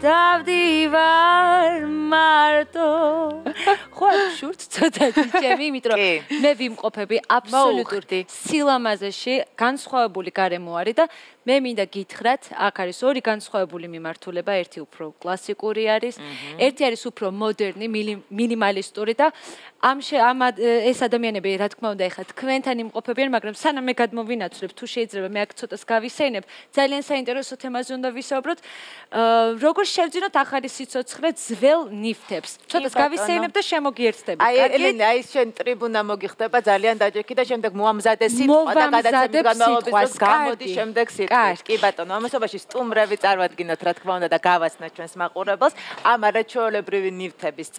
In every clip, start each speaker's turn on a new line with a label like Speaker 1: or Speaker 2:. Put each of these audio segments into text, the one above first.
Speaker 1: დავდივარ მარტო ხო შურთ ცოტათი ჩემი იმიტომ რომ მე ვიმყოფები აბსოლუტური სილამაზეში განსხვავებული გარემო არის და მე მინდა გითხრათ აქ არის ორი განსხვავებული მიმართულება ერთი უფრო კლასიკური არის ერთი არის უფრო მოდერნი მინიმალისტური და ამ ეს ადამიანები რა თქმა უნდა ეხლა თქვენთან იმყოფებიან მაგრამ სანამ მე გადმოვინაცვლებ თუ შეიძლება მე აქ ცოტას გავისეინებ ძალიან საინტერესო თემაზე უნდა ვისაუბროთ როგორ შევძინოთ ახალი სიცოცხლე ძველ ნივთებს ცოტას გავისეინებ და შემოგიერთდებით
Speaker 2: აი ელენა აი შენ ტრიბუნა მოგიხდება ძალიან დაჯექი და შემდეგ მოამზადე სიტყვა და გადაცემის განმავლობაში გამოდი შემდეგ სიტყვა კი ბატონო ამასობაში სტუმრები წარმატგინოთ რა თქმა უნდა და გავაცნოთ ჩვენს მაყურებელს ამ არაჩვეულებრივი ნივთების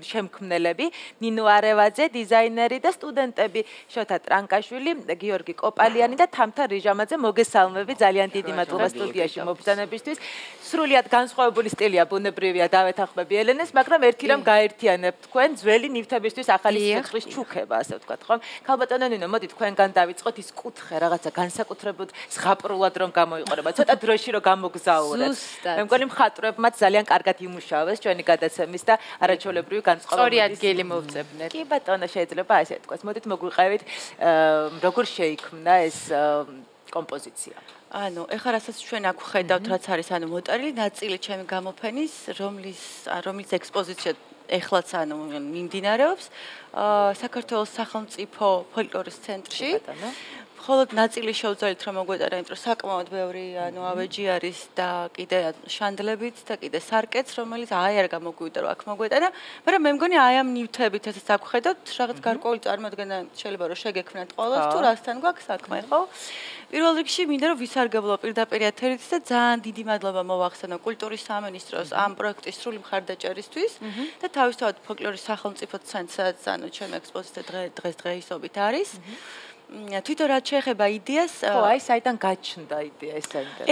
Speaker 2: შემქმნელები ნინო არევაძე დიზაინერი და სტუდენტები შოთა ტრანკაშვილი გიორგი კოპალიანი და თამთა რიჟამაძე მოგესალმები ძალიან დიდი მადლობა სტუდიაში მობრძანებისთვის სრულიად განსხვავებული სტილია ბუნებრივია დავეთანხმები ელენეს მაგრამ ერთი რამ გაერთიანებთ თქვენ ძველი ნივთებისთვის ახალი სიცოცხლის ჩუქება ასე ვთქვათ ხომ ქალბატონო ნინო მოდი თქვენგან დავიწყოთ ის კუთხე რაღაცა განსაკუთრებულად ზღაპრულად რომ გამოიყურება ცოტა დროში რომ გამოგზაუროთ მე მგონი მხატვრებმაც ძალიან კარგად იმუშავეს ჩვენი გადაცემის და არაჩვეულებრივი განსხვავებული
Speaker 1: სწორი ადგილი მოვწებნეთ
Speaker 2: კი ბატონო შეიძლება ასე თქვას მოდით მოგვიყევით როგორ შეიქმნა ეს კომპოზიცია
Speaker 3: ანუ ეხლა რასაც ჩვენ აქ ხედავთ რაც არის ანუ მოტარილი ნაწილი ჩემი გამოფენის რომლის ექსპოზიცია ეხლაც ანუ მიმდინარეობს საქართველოს სახელმწიფო ფოლკლორის ცენტრში მხოლოდ ნაწილი შევძალით რომ მოგვეტარა იმიტომ რომ საკმაოდ ბევრი ანუ ავეჯი არის და კიდე შანდლებით და კიდე სარკეც რომელიც აი არ გამოგვივიდა რომ აქ მოგვეტარა მაგრამ მე მგონი აი ამ ნივთებით ესეც აქ ხედავთ რაღაც გარკვეული წარმოდგენა შეიძლება რომ შეგექმნათ ყოველს თუ რასთან გვაქვს საქმე ხო პირველ რიგში მინდა რომ ვისარგებლო პირდაპირ ეთერით და ძალიან დიდი მადლობა მოვახსენო კულტურის სამინისტროს ამ პროექტის სრული მხარდაჭერისთვის და თავისთავად ფოლკლორის სახელმწიფო ცენტრსაც ანუ ჩემი ექსპოზიცია დღესდღეობით არის თვითონ რაც შეეხება იდეას
Speaker 2: ხო აი საიდან გაჩნდა იდეა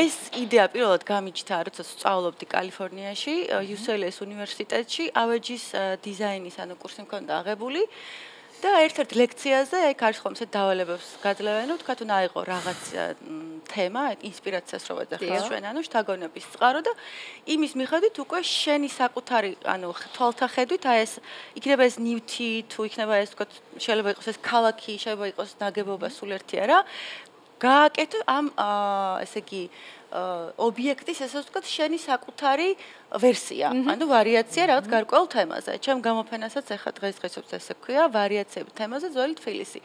Speaker 3: ეს იდეა პირველად გამიჩნდა როცა სწავლობდი კალიფორნიაში UCLA-ის უნივერსიტეტში ავეჯის დიზაინის ანუ კურსი მქონდა აღებული და ერთ-ერთ ლექციაზე აი არის ხომ ისე დავალებებს გაძლევენ თქვა თუ აიღო რაღაც თემა ინსპირაციას რო ვეძახის ჩვენ ანუ შთაგონების წყარო და იმის მიხედვით უკვე შენი საკუთარი ანუ თვალთახედვით აი ეს იქნება ეს ნივთი თუ იქნება ეს თქვა შეიძლება იყოს ეს ქალაქი შეიძლება იყოს ნაგებობა სულ ერთი არა გააკეთო ამ ესე იგი ობიექტის ესე ვთქვათ შენი საკუთარი ვერსია ანუ ვარიაცია რაღაც გარკვეულ თემაზე ჩემ გამოფენასაც ახლა დღესდღეობით ესე ქვია ვარიაციები თემაზე ძველი თბილისი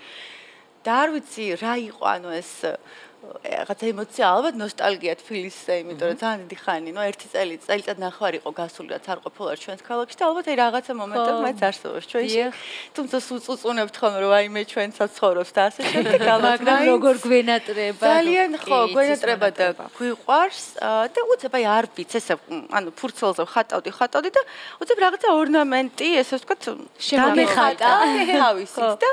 Speaker 3: და არ ვიცი რა იყო ანუ ეს რაღაც ემოცია ალბათ ნოსტალგია თბილისზე იმიტომ რომ ძალიან დიდი ხანი ნუ ერთი წელიწად ნახევარი იყო გასული რაც არ ყოფილა ჩვენს ქალაქში და ალბათ აი რაღაცა მომენტები მეც არსებობს ჩვენში თუმცა უწუნებთ ხოლმე რომ აი მე ჩვენსაც ცხოვრობს და ასე შემდეგ
Speaker 1: მაგრამ როგორ გვენატრება
Speaker 3: ძალიან ხო გვენატრება და გვიყვარს და უცებ აი არ ვიცი ესე ანუ ფურცელზე ხატავდი და უცებ რაღაცა ორნამენტი ესე ვთქვათ
Speaker 1: შემეხატა
Speaker 3: თავისით და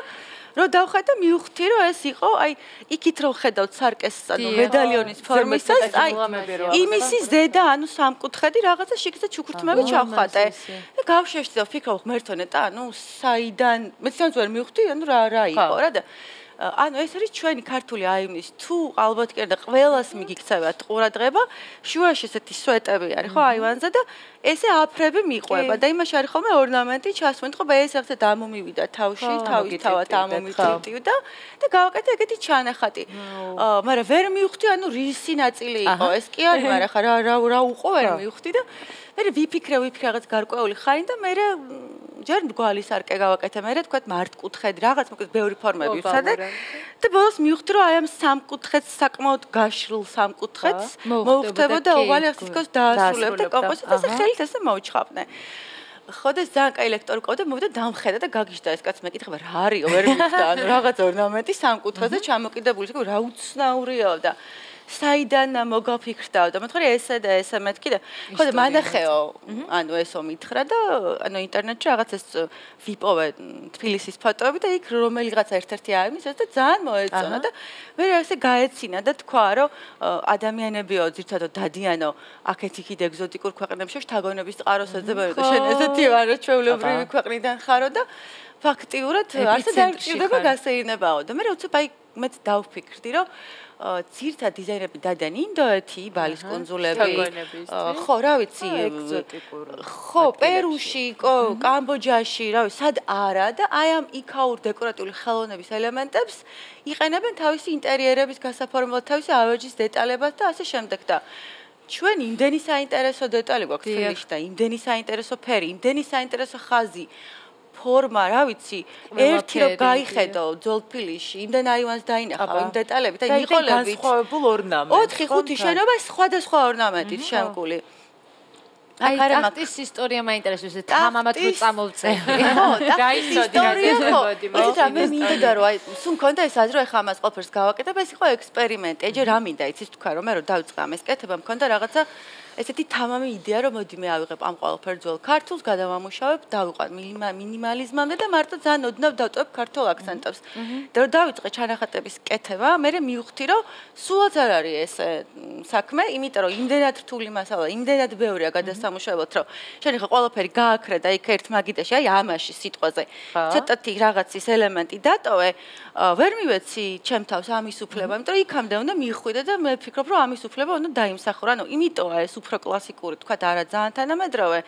Speaker 3: რო დავხედე მივხვდი რომ ეს იყო აი იქით რო ხედავთ სარკეს ანუ მედალიონის ფორმისას აი იმისი ზედა ანუ სამკუთხედი რაღაცა შიგზე ჩუქურთმები ჩავხატე და გავშეშდი და ვფიქრობ ღმერთო ნეტა ანუ საიდან მეც ვერ მივხვდი ანუ რა იყო რა და ანუ ეს არის ჩვენი ქართული აივნის თუ ალბათ კი და ყველას მიგიქცევათ ყურადღება შუაში ესეთი სვეტები არის ხო აივანზე და ესე აფრები მიყვება და იმაში არის ხოლმე ორნამენტი ჩასვენთხობა ეს რაღაცა დამომივიდა თავში თავისთავად ამომიწივდა და გავაკეთე ეგეთი ჩანახატი მაგრამ ვერ მივხვდი ანუ რისი ნაწილი იყო ეს კი არის მაგრამ ხა რა უყო ვერ მივხვდი და მე ვიფიქრე რაღაც გარკვეული ხანი და მე ჯერ მრგვალი სარკე გავაკეთე მე თქვა მართკუთხედი რაღაც მოკლედ ბევრი ფორმები ვცადე და ბოლოს მივხვდი რომ აი ამ სამკუთხედს საკმაოდ გაშრილ სამკუთხედს მოვხდებოდა ოვალი ასე თქოს დაასრულებდა კომპოზიცია და ხელით ესე მოვჩხაპნე ხო და ძალიან კაი ლექტორი ყავდა მოვიდა დამხედა და გაგიჟდა ეს კაცს მეკითხება რა არისო ვერ მივხვდა ანუ რაღაც ორნამენტი სამკუთხედზე ჩამოკიდებული რა უცნაურია და საიდან მოგაფიქრდაო და მეთქარი ესე და ესე მეთქი და ხო და მანახეო ანუ ესო მითხრა და ანუ ინტერნეტში რაღაც ეს ვიპოვე თბილისის ფოტოები და იქ რომელიღაცა ერთ-ერთი აივნის ეს და ძალიან მოეწონა და მე ესე გაეცინა და თქვა რომ ადამიანებიო ძირთადად დადიანო აქეთ იქით ეგზოტიკურ ქვეყნებში შთაგონების წყაროს ეძებენ და შენ ესეთი არაჩვეულებრივი ქვეყნიდან ხარო და ფაქტიურად არც არ ჭირდება გასეირნებაო და მე უცებ აი მეც დავფიქრდი რომ ძირთა დიზაინერები დადიან ინდოეთი, ბალის კუნძულები. ხო, რა ვიცი, ხო, პერუში, კამბოჯაში, რა ვიცი, სად არა და აი ამ იქაურ დეკორატიული ხელოვნების ელემენტებს იყენებენ თავისი ინტერიერების გასაფორმებლად, თავისი ავეჯის დეტალებად და ასე შემდეგ და ჩვენ იმდენი საინტერესო დეტალი გვაქვს ფილმში და იმდენი საინტერესო ფერი, იმდენი საინტერესო ხაზი, ფორმა, რა ვიცი, ერთი რომ გაიხედო ძოლფილში, იმდენ აივანს დაინახავ იმ დეტალებით და მიყოლებით
Speaker 2: განსხვავებულ ორნამენტს.
Speaker 3: 4-5 შენობა სხვადასხვა ორნამენტით შემკული.
Speaker 1: აი, ტახტის ისტორია მაინტერესებს, თამამად რო წამოვწევი.
Speaker 3: ხო, ტახტის ისტორია ხო. იცით რა, მე მინდოდა რომ აი, სულ მქონდა ეს აზრი, რომ ეხლა ამას ყველაფერს გავაკეთებ, ეს იყო ექსპერიმენტი. ეჯერ რა მინდა, იცით თქვა რომ მე რომ დავიწყე ამას კეთება, მქონდა რაღაცა ესეთი თამამი იდეა რომ მოდი მე ავიღებ ამ ყველაფერ ძველ ქართულს, გადავამუშავებ, დავიყვან მინიმალიზმამდე და მარტო ძალიან ოდნავ დავტოვებ ქართულ აქცენტებს. და რომ დავიწყე ჩანახატების კეთება, მე მივხვდი რომ სულაც არ არის ეს საქმე, იმიტომ რომ იმდენად რთული მასალა, იმდენად ბევრია გადასამუშავებლად, რომ შენ ხა ყველაფერი გააქრე და იქ ერთ მაგიდაში, აი ამაში სიტყვაზე. ცოტათი რაღაცის ელემენტი დატოვე, ვერ მივეცი ჩემ თავს ამის უფლება, იმიტომ რომ იქამდე უნდა მიხვიდე და მე ვფიქრობ რომ ამის უფლება უნდა დაიმსახურა. ანუ იმიტოა ეს უფრო კლასიკური, თქვა და არა ძალიან თანამედროვე,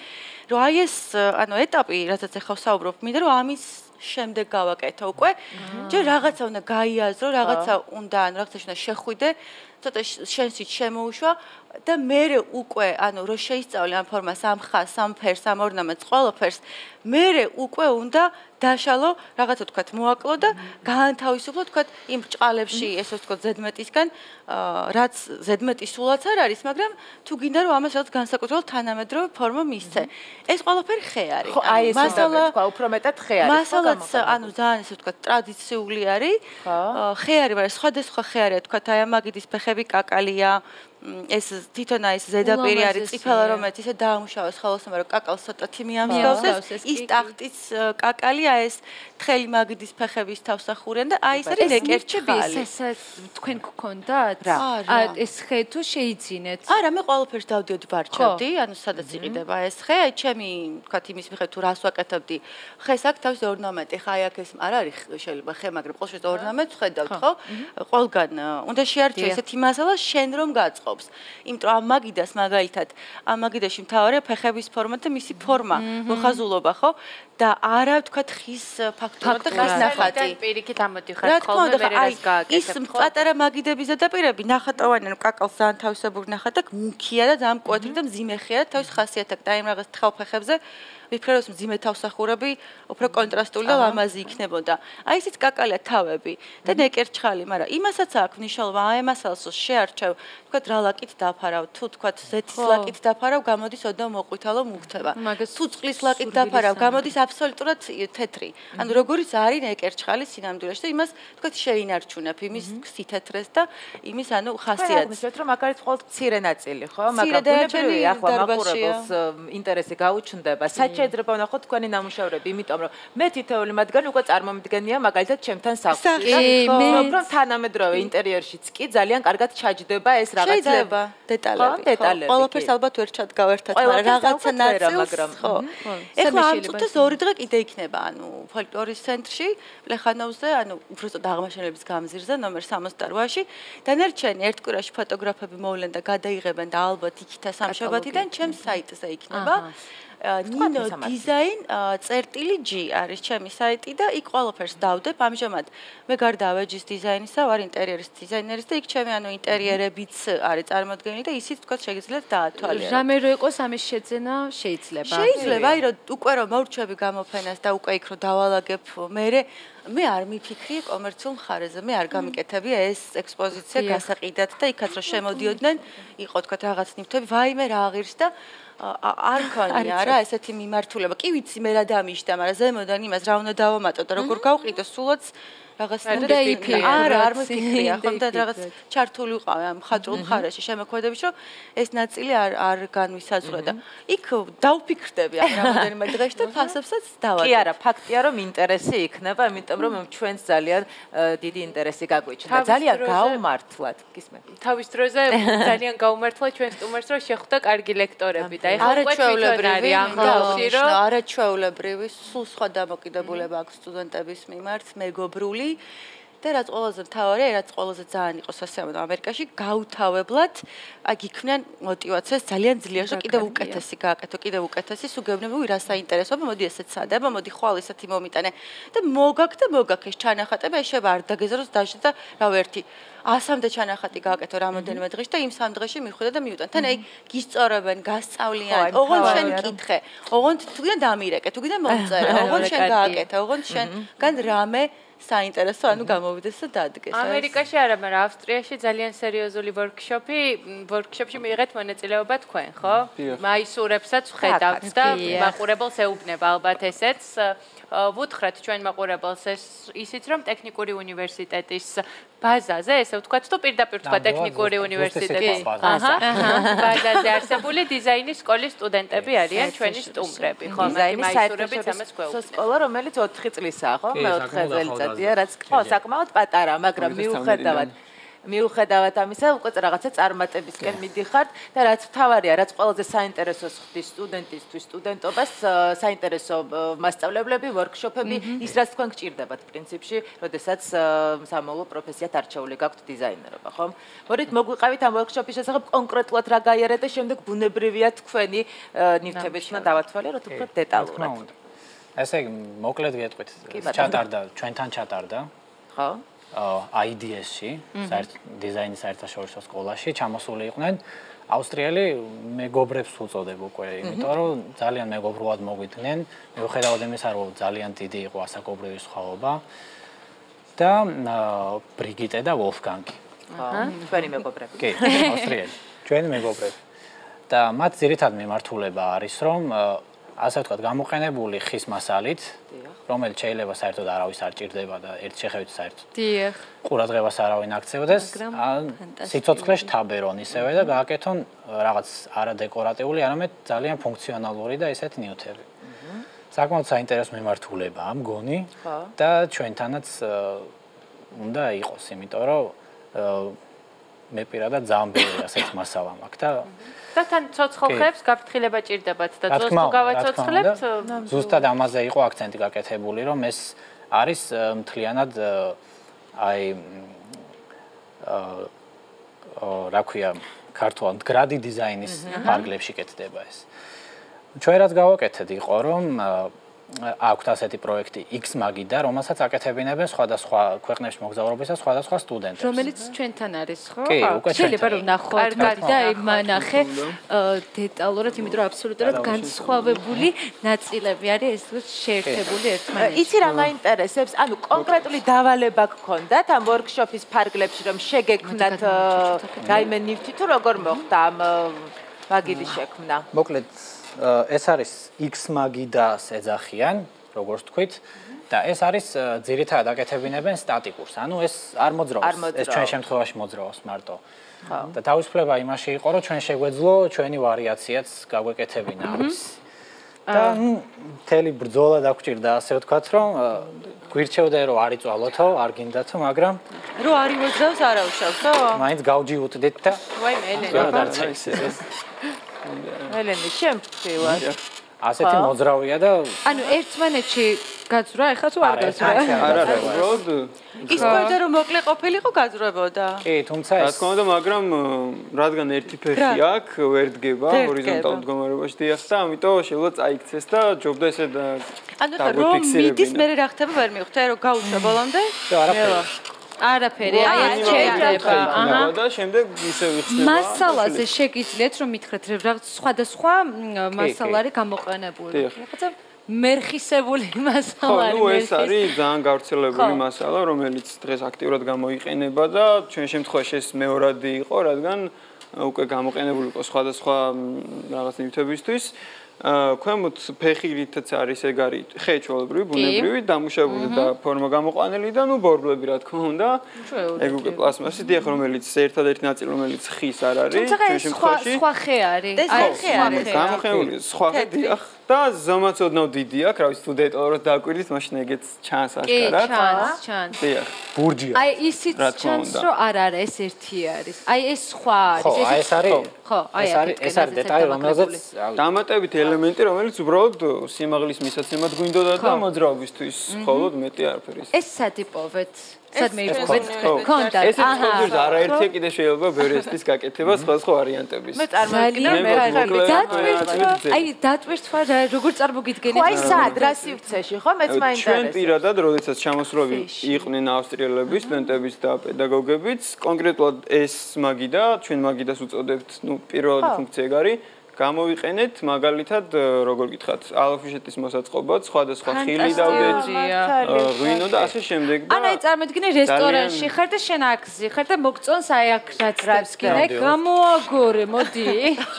Speaker 3: რომ აი ეს ანუ ეტაპი, რასაც ახლა ვსაუბრობ, მინდა რომ ამის შემდეგ გავაკეთო უკვე. ჯერ რაღაცა უნდა გაიაზრო, რაღაცა უნდა, ანუ რაღაცა უნდა შეხვიდე, ცოტა შენსით შემოუშვა და მე უკვე, ანუ რომ შეისწავლე ამ ფორმას, ამ ხაზს, ამ ფერს, ამ ორნამენტს, ყველაფერს, მე უკვე უნდა დაშალო, რაღაცა თქვათ, მოაკლო და გაანთავისუფლო, თქვათ, იმ ბრჭყალებში, ესე ვთქვათ, ზედმეტისგან, რაც ზედმეტი სულაც არ არის, მაგრამ თუ გინდა რომ ამას რაღაც განსაკუთრებულ თანამედროვე ფორმა მისცე. ეს ყველაფერი ხე არის.
Speaker 2: ხო, აი ეს უნდა თქვა, უფრო მეტად ხე არის.
Speaker 3: მასალაც, ანუ ძალიან ესე ვთქვათ, ტრადიციული არის. ხე არის, მაგრამ სხვადასხვა ხე არის, თქვათ, აი ამ მაგიდის ფეხები კაკალია. ეს თვითონ აი ეს ზედაპირი არის წიფელა რომელიც ისე დაამუშავეს ხელოსნობა რომ კაკალს ცოტათი მიამსგავსეს ის ტახტის კაკალია ეს თხელი მაგიდის ფეხების თავსახურიან და აი ეს არის ნეკერჩხალი
Speaker 1: ეს თქვენ გქონდათ ეს ხე თუ შეიძინეთ
Speaker 3: არა მე ყველაფერს დავდიოდი ვარჩევდი ანუ სადაც იყიდება ეს ხე აი ჩემი თქვათ იმის მიხედვით თუ რას ვაკეთებდი ხეს აქვს თავის ორნამენტი ხა აი აქ ეს არ არის შეიძლება ხე მაგრამ ყოველ შემთხვევაში ორნამენტს ხედავთ ხო ყველგან უნდა შეარჩიო ესეთი მასალა შენ რომ გაწყო იმიტომ ამ მაგიდას მაგალითად ამ მაგიდაში მთავარია ფეხების ფორმა და მისი ფორმა მოხაზულობა ხო და არა ვთქვათ ხის ფაქტორი და ხის ნახატი
Speaker 2: პირიქით ამოდიხარ ხოლმე მე რას გააკეთებ
Speaker 3: ის პატარა მაგიდების ზედაპირები ნახატოვანი ანუ კაკალს ძალიან თავისებური ნახატ აქვს მუქია და ძალიან მკვეთრი და მძიმე ხია და თავის ხასიათაკ და იმ რაღაც თხელ ფეხებზე ვიფიქრე რომ მძიმე თავსახურები უფრო კონტრასტული და ლამაზი იქნებოდა. აი ისიც კაკალია თავები და ნეკერჩხალი, მაგრამ იმასაც აქვს მნიშვნელობა, აი მასალას შეარჩევ, თქვა რა ლაკით დაფარავ, თუ თქვა ზეთის ლაკით დაფარავ, გამოდის ოდნავ მოყვითალო მუქთება. თუ წყლის ლაკით დაფარავ, გამოდის აბსოლუტურად თეთრი. ანუ როგორიც არის ნეკერჩხალი სინამდვილეში და იმას თქვა შეინარჩუნებ იმის სითეთრეს და იმის ანუ ხასიათს.
Speaker 2: მე რომ აქ არის ყოველ მცირე ნაწილი, ხო? მაგრამ ბუნებრივი ახლა მაყურებელს ინტერესი გაუჩნდება. შეიძლება ვნახოთ თქვენი ნამუშევრები, იმიტომ რომ მე თითოეული მათგანი უკვე წარმომიდგენია მაგალითად ჩემთან სახლში. უფრო თანამედროვე ინტერიერშიც კი ძალიან კარგად ჩაჯდება ეს რაღაცა.
Speaker 3: შეიძლება დეტალები. ყველაფერს ალბათ ვერ ჩადგავ ერთად, მაგრამ რაღაცა ნაწილს ხო. ეხლა ამ წუთას 2 დღე კიდე იქნება, ანუ ფოლკლორის ცენტრში, პლეხანოვზე, ანუ უბრალოდ აღმაშენებლების გამზირზე ნომერ 68-ში. დანარჩენი ერთ კვირაში ფოტოგრაფები მოვლენ და გადაიღებენ და ალბათ იქითა სამშაბათიდან ჩემს საიტზე იქნება. Nino Design წერტილი G არის ჩემი საიტი და იქ ყველაფერს დავდებ. ამჟამად მე გარდა ავეჯის დიზაინისა ვარ ინტერიერის დიზაინერის და იქ ჩემი ანუ ინტერიერებიც არის წარმოდგენილი და ისიც თქვა შეგიძლიათ დაათვალიეროთ.
Speaker 1: რამე რო იყოს ამის შეძენა შეიძლება.
Speaker 3: შეიძლება, აი რომ უკვე რომ მოვრჩები გამოფენას და უკვე იქ რომ დავალაგებ მე არ მიფიქრე კომერციულ მხარეზე. მე არ გამიკეთებია ეს ექსპოზიცია გასაყიდად და იქაც რომ შემოდიოდნენ, იყო თქვა რაღაც ნივთები, ვაიმე რა აღირს და არ ქონია რა ესეთი მიმართულება. კი ვიცი მე რა დამიშდა, მაგრამ ზემოდან იმას რა უნდა დავამატო და როგორ გავყიდო სულაც რაღაც არა არ მიფიქრია ხომ და რაღაც ჩართული ვიყავ ამ მხატვრულ მხარეში შემოქმედებში რომ ეს ნაწილი არ განვისაზღვრა და იქ დავფიქრდები ამ რამოდენიმე დღეში და ფასებსაც დავატოვე.
Speaker 2: კი არა, ფაქტია რომ ინტერესი იქნება, იმიტომ რომ ჩვენს ძალიან დიდი ინტერესი გაგვიჩნდა. ძალიან გაუმართლად, გისმენთ.
Speaker 4: თავის დროზე ძალიან გაუმართლა ჩვენ სტუმარს რომ შეხვდა კარგი ლექტორები და ეხლა უკვე ჩვეულებრივი ახლავში რომ
Speaker 3: არაჩვეულებრივი სულ სხვა დამოკიდებულება აქვს სტუდენტების მიმართ, მეგობრული და და რაც ყველაზე მთავარია, რაც ყველაზე ძალიან იყო სასიამოვნო ამერიკაში, გაუთავებლად აი გიქმნიან мотиваციას ძალიან ძლიერ და კიდევ უკეთესი გააკეთო, კიდევ უკეთესი, სუგეუბნები, რა საინტერესოა, მოდი ესეც სადება, მოდი ხვალ ესეთი მომიტანე და მოგაქ ეს ჩანახატები, ეს შევა არ დაგეზაროს დაჟე და რავი ერთი 100-მდე ჩანახატი გააკეთო რამოდენიმე დღეში და იმ 3 დღეში მიხვდა და მიუტან. თან აი გისწორებენ, გასწავლიან, ოღონდ შენ კითხე, ოღონდ თუ გინდა დამირეკე, თუ გინდა მომწერე, ოღონდ შენ გააკეთე, ოღონდ შენგან რამე საინტერესო ანუ გამოვიდეს და დადგეს.
Speaker 4: ამერიკაში არა, მაგრამ ავსტრიაში ძალიან სერიოზული ვორქშოპში მიიღეთ მონაწილეობა თქვენ, ხო? მაისურებსაც ხედავთ და მაყურებელს ეუბნება ალბათ ესეც. ვუთხრათ ჩვენ მაყურებელს ისიც რომ ტექნიკური უნივერსიტეტის ბაზაზე, ესე ვთქვათ, თუ პირდაპირ თქვა ტექნიკური უნივერსიტეტის ბაზაზე არსებული დიზაინის სკოლის სტუდენტები არიან ჩვენი სტუმრები, ხო? მაისურებით ამას გვეუბნება.
Speaker 2: სკოლა, რომელიც 4 წლისაა, ხო? მე-4 წელიწადია, რაც ხო, საკმაოდ პატარა, მაგრამ მიუხედავად ამისა, უკვე რაღაცა წარმატებისკენ მიდიხართ და რაც მთავარია, რაც ყველაზე საინტერესოს ხდის სტუდენტისთვის, სტუდენტობას, საინტერესო მასწავლებლები, ვორქშოპები, ის რაც თქვენ გჭირდებათ პრინციპში, როდესაც სამოულო პროფესიად არჩეული გაქვთ დიზაინერობა, ხო? მოდით მოგვიყავით ამ ვორქშოპის შესახებ კონკრეტულად რა გაიარეთ და შემდეგ ბუნებრივია თქვენი ნივთებით უნდა დავათვალიეროთ უფრო დეტალურად.
Speaker 5: ესე იგი, მოკლედ გეტყვით, ჩატარდა, ჩვენთან ჩატარდა.
Speaker 2: ხო?
Speaker 5: IDS-ში, დიზაინის საერთაშორისო სკოლაში ჩამოსული იყვნენ ავსტრიელი მეგობრებს უწოდებ უკვე, იმიტომ რომ ძალიან მეგობრულად მოგვიდნენ, მიუხედავად იმისა, რომ ძალიან დიდი იყო ასაკობრივი სხვაობა და ბრიგიტე და ვოლფგანგი.
Speaker 2: ჩვენი მეგობრები.
Speaker 5: კი, ავსტრიელი, ჩვენი მეგობრები. და მათ ძირითად მიმართულება არის, რომ ასე ვთქვათ, გამოყენებული ხის მასალით, რომელიც შეიძლება საერთოდ არავის არ ჭირდება და ერთ შეხედვით საერთოდ.
Speaker 1: დიახ.
Speaker 5: ყურადღებას არავინ აქცევდეს, სიცოცხლეში თაბერონ ისევე და გააკეთონ რაღაც არა დეკორატიული, არამედ ძალიან ფუნქციონალური და ესეთი ნივთები. საკმაოდ საინტერესო მიმართულებაა მგონი და ჩვენთანაც უნდა იყოს, იმიტომ რომ მე პირადად ძალიან ბევრი ასეთი მასალა მაქვს
Speaker 4: და თან ცოცხლებს გაფრთხილება ჭირდებათ და ძოს თუ გავაცოცხლებთ
Speaker 5: ზუსტად ამაზე იყო აქცენტი გაკეთებული, რომ ეს არის მთლიანად აი რა ქვია ქართულად მდგრადი დიზაინის ფარგლებში კეთდება ეს. ჩვენ რაც გავაკეთეთ იყო რომ აქვთ ასეთი პროექტი X-Magida, რომელსაც აკეთებინებენ სხვადასხვა ქვეყნებში მოგზაურობისა სხვადასხვა სტუდენტებს.
Speaker 1: რომელიც ჩვენთან არის, ხო?
Speaker 5: კი, უკვე
Speaker 1: შეიძლება რომ ნახოთ და იმანახე დეტალურად, იმიტომ რომ აბსოლუტურად განსხვავებული ნაწილები არის ეს შეერთებული ერთმანეთში.
Speaker 2: იცი რა მაინტერესებს? ანუ კონკრეტული დავალება გქონდათ ამ ვორქშოპის ფარგლებში რომ შეგექმნათ რაიმე ნივთი თუ როგორ მოხდა ამ მაგიდის შექმნა?
Speaker 5: მოკლედ ეს არის X-Magida-ს ეძახიან, როგორც თქვით, და ეს არის ძირითადად აკეთებინებენ სტატიკურს. ანუ ეს არ მოძრაობს, ეს ჩვენ შემთხვევაში მოძრაობს მარტო. და თავისუფლება იმაში იყო, რომ ჩვენ შეგვეძლო ჩვენი ვარიაციაც გაგვეკეთებინა ამის. და მთელი ბრძოლა დაგვჭირდა, ასე ვთქვათ, რომ გვირჩევდა რომ არ იწვალოთო, არ გინდათო, მაგრამ
Speaker 3: რო არ იმოძრავს, არ აუშავთო?
Speaker 5: მაინც გავჯიუტდით და
Speaker 4: ვაიმე,
Speaker 2: ელენე, შემთხვევად.
Speaker 5: ასეთი მოძრავია და
Speaker 1: ანუ ერთმანეთში გაძვრა, ეხლა თუ არ გაძვრა?
Speaker 6: არა, უბრალოდ
Speaker 3: ის ყოდა რომ მოკლე ყოფილიყო გაძვრებოდა.
Speaker 5: კი, თუმცა
Speaker 6: რა თქმა უნდა, მაგრამ რადგან ერთი ფეხი აქვს, ვერ დგება ჰორიზონტალურ მდგომარეობაში დიახ და ამიტომ შეიძლება წაიქცეს და ჯობდა ესე და
Speaker 3: ანუ რომ მიდის მე რა ხდება ვერ მივხვდი რომ გაუშვე ბოლომდე?
Speaker 1: არაფერი, აი ეს შეიძლება.
Speaker 6: და შემდეგ ისე ვიხსნება.
Speaker 1: მასალაზე შეგიძლიათ რომ მითხრათ რაღაც სხვადასხვა მასალა არის გამოყენებული. რაღაცა მერხისებული მასალა არის.
Speaker 6: ნუ ეს არის ძალიან გავრცელებული მასალა, რომელიც დღეს აქტიურად გამოიყენება და ჩვენ შემთხვევაში ეს მეორადი იყო, რადგან უკვე გამოყენებული იყო სხვადასხვა რაღაც ნივთებისთვის. ქვემოთ ფეხილითაც არის ეგ არის ხეჭვალებრივი, ბუნებრივი, დამუშავებული და ფორმა გამოყვანილი და ნუ ბორბლები რა თქმა უნდა. ეგ უკვე პლასმასის დიახ, რომელიც ერთადერთი ნაწილი რომელიც ხის არ არის, ჩვენ შემთხვევაში.
Speaker 1: სხვა ხე არის.
Speaker 3: აი ხე არის.
Speaker 6: გამოყენებული სხვა ხე დიახ და ზომაც ოდნავ დიდი აქვს, რა ვიცი თუ დეტალურად დააკვირდით, მაშინ ეგეც ჩანს აშკარად.
Speaker 1: ჩანს.
Speaker 6: დიახ.
Speaker 5: ბურჯია.
Speaker 1: აი ისიც ჩანს რომ არა, ეს ერთი არის. აი ეს სხვა არის.
Speaker 5: ეს არის.
Speaker 1: ხო, აი
Speaker 5: ეს არის დეტალი, რომელზეც
Speaker 6: დამატებით ელემენტი, რომელიც უბრალოდ სიმაღლის მისაცემად გვინდოდა და მოძრაობისთვის მხოლოდ მეტი არაფერი.
Speaker 1: ეს სადიპოვეთ სად მეიპოვეთ კონტაქტი
Speaker 6: ეს კონკრეტულად არაერთია კიდე შეიძლება ბევრესთვის გაკეთება სხვა ვარიანტების
Speaker 2: მე წარმოვიდგინე
Speaker 1: აი დატვირთვა როგორ წარმოგიდგენთ
Speaker 2: ხო აი სად რა სივრცეში ხო მეც მაინტერესებს
Speaker 6: ჩვენ პირადად როდესაც ჩამოსვლები იყვნენ ავსტრიელები სტუდენტებიც და პედაგოგებიც კონკრეტულად ეს მაგიდა ჩვენ მაგიდას უწოდებთ პირველადი ფუნქცია არის გამოვიყენეთ მაგალითად როგორ გითხრათ ალოფიშეთის მოსაწყობად სხვადასხვა ხილი დავდეთ ღვინო და ასე შემდეგ და
Speaker 1: აი წარმოიდგინე რესტორანში ხარ და შენ აქ ხარ და მოგწონს აი აქ რაც გინე გამოაგორე მოდი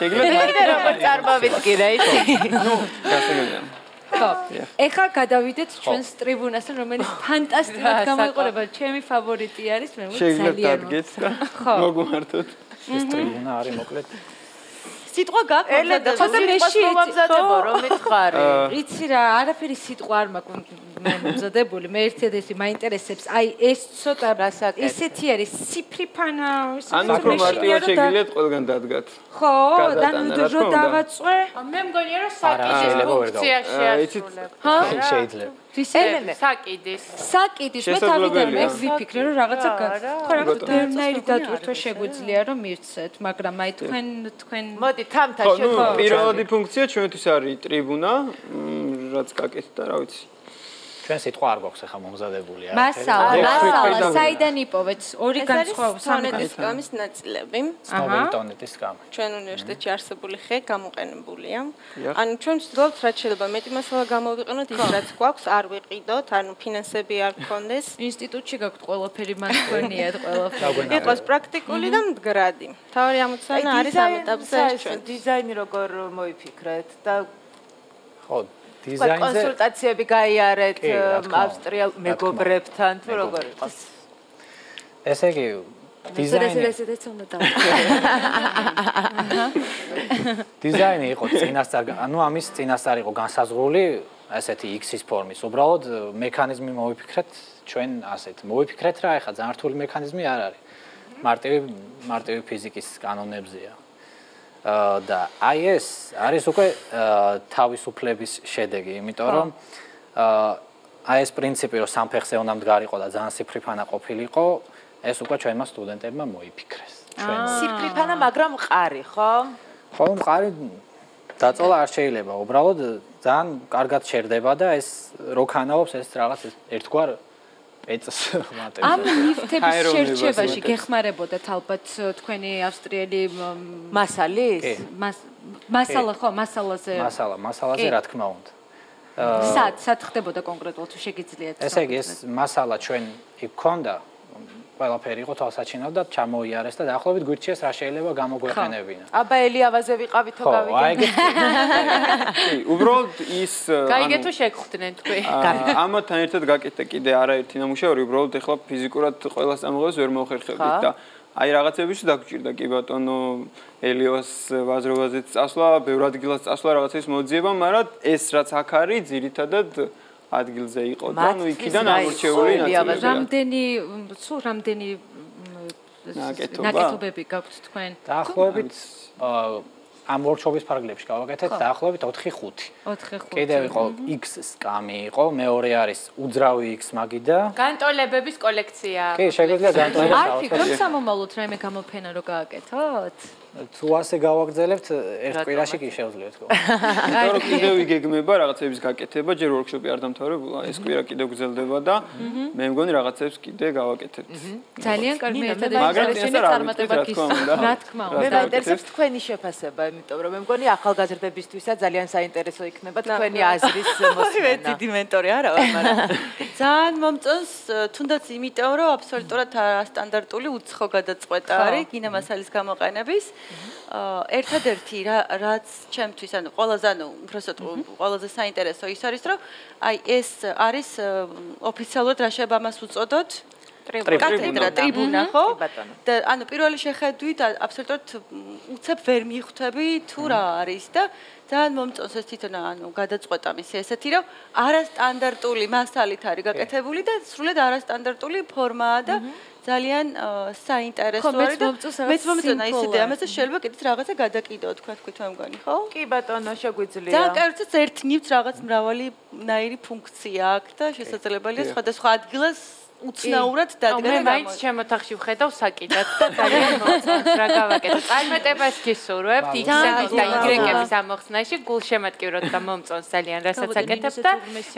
Speaker 2: შეიძლება როგორ წარმოვიდგინე იცი
Speaker 6: ნუ გასაგებია
Speaker 1: ხო ეხლა გადავიდეთ ჩვენს ტრიბუნასთან რომელიც ფანტასტიკად გამოიყურება ჩემი ფავორიტი არის მე
Speaker 6: ძალიან დადგეთ და მოგმართოთ
Speaker 5: ეს ტრიბუნა არის მოკლედ
Speaker 3: სიტყვა გაქვს და
Speaker 2: ხოდა მეში მომზადებო რომ მითხარი
Speaker 1: იცი რა არაფერი სიტყვა არ მაქვს მე მომზადებული მე ერთადერთი მაინტერესებს აი ეს ცოტა ისეთი არის ციფრიფანა
Speaker 6: ანუ უფრო მარტივად შეგიძლიათ ყველგან დადგათ
Speaker 1: ხო და ნუ რო დავაწვე
Speaker 4: მე მგონია რომ საკიდის ფუნქცია შეასრულებ
Speaker 1: ჰა
Speaker 5: შეიძლება
Speaker 4: საკიდის
Speaker 1: მე თავიდან მე ვიფიქრე რომ რაღაცა ხო რაღაც ბევრნაირი დატვირთვა შეგვიძლია რომ მივცეთ მაგრამ აი თქვენ
Speaker 2: მოდი თამთა
Speaker 6: შეგო პირველადი ფუნქცია ჩვენთვის არის ტრიბუნა რაც გაკეთდა და რა ვიცი
Speaker 5: ჩვენ სიტყვა არ გვაქვს ახლა მომზადებული
Speaker 1: მასალა საიდან იპოვეთ ორი განსხვავებული
Speaker 3: სონეტის გამის ნაწილები
Speaker 5: სნობელტონეტის გამი
Speaker 3: ჩვენ უნივერსიტეტში არსებული ხე გამოყენებულია ანუ ჩვენ ვცდილობთ რაც შეიძლება მეტი მასალა გამოვიყენოთ ის რაც გვაქვს არ ვიყიდოთ ანუ ფინანსები არ გქონდეს
Speaker 1: ინსტიტუტში გაქვთ ყველაფერი მას ქონიათ ყველაფერი
Speaker 3: იყოს პრაქტიკული და მდგრადი თავი ამოცანა არის ამ ეტაპზე ჩვენ
Speaker 2: დიზაინი როგორ მოიფიქრეთ და
Speaker 5: ხო დიზაინზე
Speaker 2: კონსულტაციები გაიარეთ ავსტრიელ მეგობრებთან თუ როგორ იყოს
Speaker 5: ესე იგი დიზაინი იყო წინასწარ ანუ ამის წინასწარ იყო განსაზღვრული ასეთი X-ის ფორმის უბრალოდ მექანიზმი მოვიფიქრეთ ჩვენ ასეთ მოვიფიქრეთ რა ეხა ძალიან რთული მექანიზმი არ არის მარტივი ფიზიკის კანონებზეა და აი ეს არის უკვე თავისუფლების შედეგი, იმიტომ რომ აი ეს პრინციპი რომ სამფეხზე უნდა მდგარიყო და ძალიან სიფრიფანა ყოფილიყო, ეს უკვე ჩვენმა სტუდენტებმა მოიფიქრეს.
Speaker 2: სიფრიფანა, მაგრამ მყარი, ხო?
Speaker 5: ხო, მყარი დაწოლა არ შეიძლება, უბრალოდ ძალიან კარგად შერდება და ეს რო ქანაობს ეს რაღაც ერთგვარ ეწს მატებს.
Speaker 1: ამ ლიფტების შერჩევაში გეხმარებოდათ ალბათ თქვენი ავსტრიელი
Speaker 2: მასალის?
Speaker 1: მასალა ხო, მასალაზე.
Speaker 5: მასალაზე რა თქმა უნდა.
Speaker 1: სად ხდებოდა კონკრეტულად თუ შეგიძლიათ?
Speaker 5: ესე იგი ეს მასალა ჩვენ იქ გქონდა ყველაფერი იყო თვალსაჩინო და ჩამოიარეს და დაახლოებით გვირჩიეს რა შეიძლება გამოგვეყენებინა.
Speaker 2: აბა ელიავაზე ვიყავით თუ გავიგე.
Speaker 5: ხო, აი ეგეთი.
Speaker 6: უბრალოდ ის
Speaker 4: გაიგეთ თუ შეგხვდნენ თქვი.
Speaker 6: ამათთან ერთად გაკეთდა კიდე არაერთი ნამუშევარი, უბრალოდ ეხლა ფიზიკურად ყველას ამღებს ვერ მოხერხებით და აი რაღაცებიც დაგჭირდა კი ბატონო ელიოს ვაზრობაზეც წასვლა, ბევრ ადგილას წასვლა რაღაცის მოძიება, მაგრამ ეს რაც აქ არის ძირითადად ადგილზე იყო და ნუ იქიდან ამორჩეული
Speaker 1: რამდენი ნაკეთობები გაქვთ თქვენ?
Speaker 5: დაახლოებით ამ ვორქშოპის ფარგლებში გავაკეთეთ დაახლოებით 4-5.
Speaker 1: 4-5.
Speaker 5: კიდევ იყო X სკამი იყო, მეორე არის უძრავი X მაგიდა.
Speaker 4: განტოლებების კოლექცია.
Speaker 5: კი, შეგვიძლია განტოლებები.
Speaker 1: არ ფიქრობ სამომავლოდ რაიმე გამოფენა რო გააკეთოთ?
Speaker 5: თუ ასე გავაგრძელებთ, ერთ კვირაში კი შევძლიათ გო.
Speaker 6: იმიტომ რომ კიდევ იგეგმება რაღაცების გაკეთება, ჯერ ვორქშოპი არ დამთავრებულა, ეს კვირა კიდევ გრძელდება და მე მგონი რაღაცებს კიდე გავაკეთებთ.
Speaker 1: ძალიან კარგი ერთადერთი წარმატება გისურვებთ. რა თქმა უნდა.
Speaker 2: მე მაინტერესებს თქვენი შეფასება, იმიტომ რომ მე მგონი ახალგაზრდებისთვისაც ძალიან საინტერესო იქნება თქვენი აზრის მოსმენა.
Speaker 3: დიდი მენტორი არა ვარ, მაგრამ ძალიან მომწონს, თუნდაც იმიტომ რომ აბსოლუტურად არასტანდარტული უცხო გადაწყვეტა არის კინომასალის გამოყენების. ერთადერთი რაც ჩემთვის ანუ ყველაზე საინტერესო ის არის რომ აი ეს არის ოფიციალურად რა შეიძლება მას უწოდოთ ტრიბუნა ხო და ანუ პირველი შეხედვით აბსოლუტურად უცებ ვერ მიხვდები თუ რა არის და ძალიან მომწონს ეს თვითონ ანუ გადაწყვეტა მისი ესეთი რომ არასტანდარტული მასალით არის გაკეთებული და სრულად არასტანდარტული ფორმაა და ძალიან საინტერესო არის და მეც მომწონა ის იდეა, ამაზე შეიძლება კიდეც რაღაცა გადაკიდო, თქვით მე მგონი, ხო?
Speaker 2: კი ბატონო, შეგვიძლია.
Speaker 3: ძალიან კარგიც ერთ ნივთს რაღაც მრავალი ნაირი ფუნქცია აქვს და შესაძლებელია სხვადასხვა ადგილას უცნაურად დადგა.
Speaker 4: მე მაინც ჩემ ოთახში ვხედავ საკიდად და ძალიან მოწონს რა გავაკეთე. წარმატებას გისურვებთ X-ების და Y-ების ამოხსნაში, გულშემატკივრად და მომწონს ძალიან რასაც აკეთებთ და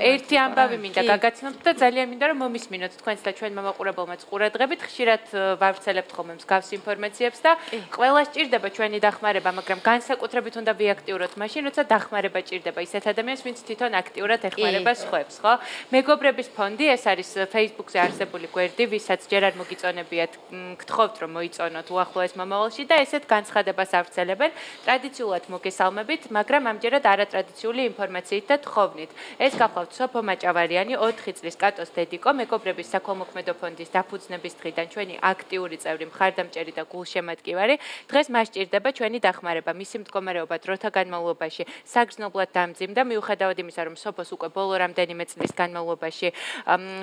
Speaker 4: ერთი ამბავი მინდა გაგაცნობთ და ძალიან მინდა რომ მომისმინოთ თქვენს და ჩვენ მომაყურებელმაც ყურადღებით, ხშირად ვავრცელებთ ხოლმე მსგავს ინფორმაციებს და ყველა სჭირდება ჩვენი დახმარება, მაგრამ განსაკუთრებით უნდა ვიაქტიუროთ მაშინ, როცა დახმარება ჭირდება ისეთ ადამიანს, ვინც თვითონ აქტიურად ეხმარება სხვებს, ხო? მეგობრების ფონდი, ეს არის Facebook-ზე არსებული გვერდი, ვისაც ჯერ არ მოგიწონებიათ, გთხოვთ რომ მოიწონოთ უახლოეს მომავალში და ესეთ განცხადებას ავრცელებენ. ტრადიციულად მოგესალმებით, მაგრამ ამჯერად არატრადიციული ინფორმაციით და თხოვნით. ეს გახლავთ სოფო მაჭავარიანი, 4 წლის კატოს დედიკო, მეგობრების საქველმოქმედო ფონდის დაფუძნების დღიდან ჩვენი აქტიური წევრი, მხარდამჭერი და გულშემატკივარი. დღეს მას სჭირდება ჩვენი დახმარება. მისი მდგომარეობა დროთა განმავლობაში საგრძნობლად დამძიმდა, მიუხედავად იმისა, რომ სოფოს უკვე ბოლო რამდენიმე წლის განმავლობაში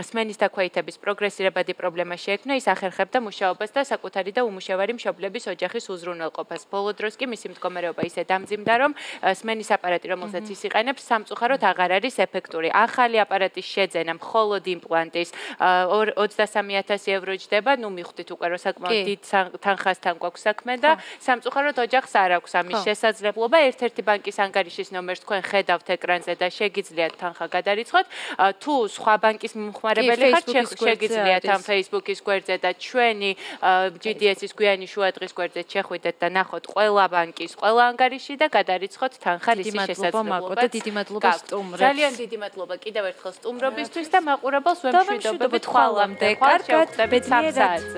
Speaker 4: სმენის დაქვეითების პროგრესირებადი პრობლემა შეექმნა, ის ახერხებდა მუშაობას და საკუთარი და უმუშევარი მშობლების ოჯახის უზრუნველყოფას. ბოლო დროს კი მისი მდგომარეობა ისე დამძიმდა, რომ სმენის აპარატი, რომელსაც ის იყენებს, სამწუხაროდ აღარ არის ეფექტური. ახალი აპარატის შეძენა მხოლოდ იმპლანტის 23,000 евро ჯდება, ნუ მიხვდით უკვე რომ საკმაოდ დიდ თანხასთან გვაქვს საქმე და სამწუხაროდ ოჯახს არ აქვს ამის შესაძლებლობა. ერთ-ერთი ბანკის ანგარიშის ნომერს თქვენ ხედავთ ეკრანზე და შეგიძლიათ თანხა გადარიცხოთ. თუ სხვა ბანკის მომხმარებელი ხართ, შეგიძლიათ ამ Facebook-ის გვერდზე და ჩვენი GDS-ის გვიანი შუადღის გვერდზე შეხვიდეთ და ნახოთ ყველა ბანკის ყველა ანგარიში და გადარიცხოთ თანხა რისი შესაძლებლობა.
Speaker 1: დიდი მადლობა სტუმრებს.
Speaker 4: ძალიან დიდი მადლობა კიდევ ერთხელ სტუმრობისთვის და მაყურებელს ვემშვიდობებით ხვალამდე. კარგად, 3 საათზე.